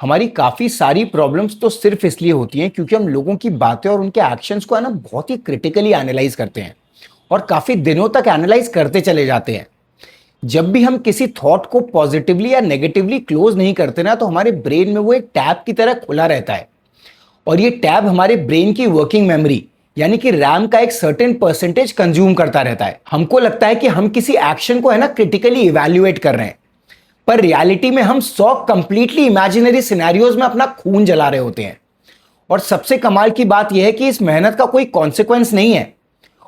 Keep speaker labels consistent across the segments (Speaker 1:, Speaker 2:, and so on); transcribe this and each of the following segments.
Speaker 1: हमारी काफी सारी प्रॉब्लम्स तो सिर्फ इसलिए होती हैं क्योंकि हम लोगों की बातें और उनके एक्शंस को है ना बहुत ही क्रिटिकली एनालाइज करते हैं और काफी दिनों तक एनालाइज करते चले जाते हैं। जब भी हम किसी थॉट को पॉजिटिवली या नेगेटिवली क्लोज नहीं करते ना तो हमारे ब्रेन में वो एक टैब की तरह खुला रहता है और ये टैब हमारे ब्रेन की वर्किंग मेमोरी यानी कि रैम का एक सर्टेन परसेंटेज कंज्यूम करता रहता है। हमको लगता है कि हम किसी एक्शन को है ना क्रिटिकली इवैल्यूएट कर रहे हैं, पर रियलिटी में हम 100 कंप्लीटली इमेजिनरी सिनेरियोज में अपना खून जला रहे होते हैं। और सबसे कमाल की बात यह है कि इस मेहनत का कोई कॉन्सिक्वेंस नहीं है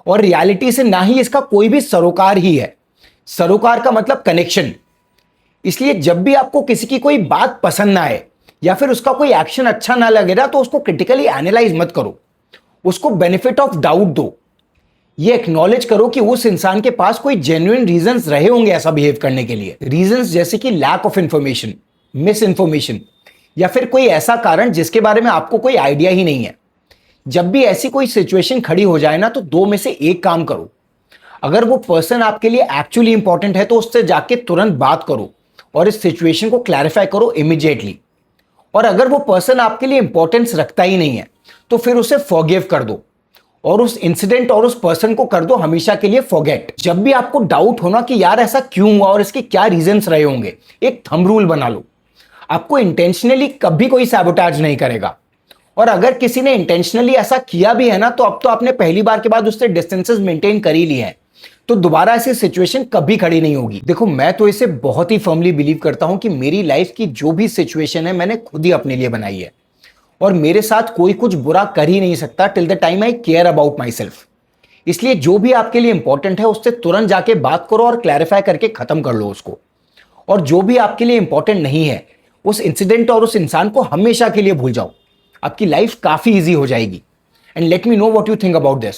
Speaker 1: और रियलिटी से ना ही इसका कोई भी सरोकार ही है। सरोकार का मतलब कनेक्शन। इसलिए जब भी आपको किसी की कोई बात पसंद ना आए या फिर उसका कोई एक्शन अच्छा ना लगे ना तो उसको क्रिटिकली एनालाइज मत करो, उसको बेनिफिट ऑफ डाउट दो। ये एक्नॉलेज करो कि उस इंसान के पास कोई जेन्युइन रीजंस रहे होंगे ऐसा बिहेव करने के लिए। रीजंस जैसे कि lack of information, misinformation या फिर कोई ऐसा कारण जिसके बारे में आपको कोई आइडिया ही नहीं है। जब भी ऐसी कोई सिचुएशन खड़ी हो जाए ना तो दो में से एक काम करो। अगर वो पर्सन आपके लिए एक्चुअली इंपॉर्टेंट है तो उससे जाके तुरंत बात करो और इस सिचुएशन को क्लैरिफाई करो इमीडिएटली। और अगर वो पर्सन आपके लिए इंपॉर्टेंस रखता ही नहीं है तो फिर उसे फॉरगिव कर दो और उस इंसिडेंट और उस पर्सन को कर दो हमेशा के लिए फॉरगेट। जब भी आपको डाउट हो ना कि यार ऐसा क्यों हुआ और इसके क्या रीजंस रहे होंगे, एक थंब रूल बना लो। आपको इंटेंशनली कभी कोई सैबोटेज नहीं करेगा और अगर किसी ने इंटेंशनली ऐसा किया भी है ना तो अब तो आपने पहली बार के बाद उससे डिस्टेंसेस मेंटेन कर ही लिए हैं, तो दोबारा ऐसी सिचुएशन कभी खड़ी नहीं होगी। देखो, मैं तो इसे बहुत ही फर्मली बिलीव करता हूं कि मेरी लाइफ की जो भी सिचुएशन है मैंने खुद ही अपने लिए बनाई है और मेरे साथ कोई कुछ बुरा कर ही नहीं सकता till the time I care about my self. इसलिए जो भी आपके लिए इंपॉर्टेंट है उससे तुरंत जाके बात करो और क्लैरिफाई करके खत्म कर लो उसको। और जो भी आपके लिए इंपॉर्टेंट नहीं है उस इंसिडेंट और उस इंसान को हमेशा के लिए भूल जाओ। आपकी लाइफ काफी ईजी हो जाएगी। And let me know what you think about this.